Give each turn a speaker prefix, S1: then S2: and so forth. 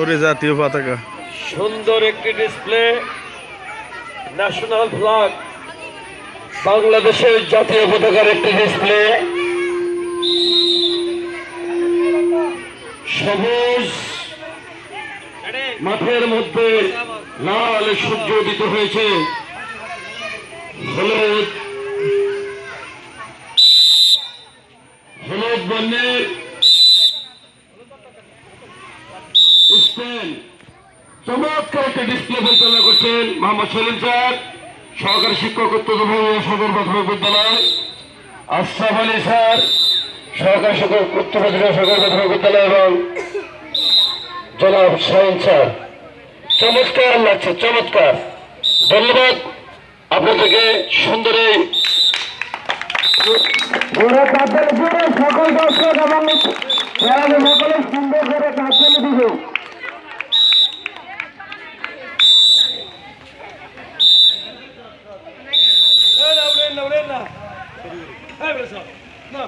S1: ওরে জাতীয় পতাকা
S2: সুন্দর একটি ডিসপ্লে ন্যাশনাল ফ্ল্যাগ বাংলাদেশের জাতীয় পতাকার একটি ডিসপ্লে সবুজ মাঠের মধ্যে লাল সূর্য উদিত হয়েছে হলুদ হলুদ বর্ণের স্পেন চমৎকার একটা ডিসপ্লে পরিচালনা করছেন মোহাম্মদ সলিম স্যার সহকারী শিক্ষক উত্তরবঙ্গ সদর প্রাথমিক বিদ্যালয় আশরাফ আলী স্যার সহকারী শিক্ষক উত্তরবঙ্গ সদর প্রাথমিক বিদ্যালয় এবং জনাব শাহিন স্যার চমৎকার লাগছে চমৎকার ধন্যবাদ আপনাদেরকে সুন্দর এই সকল দর্শক এবং সকলে সুন্দর করে তাৎপর্য দিব No,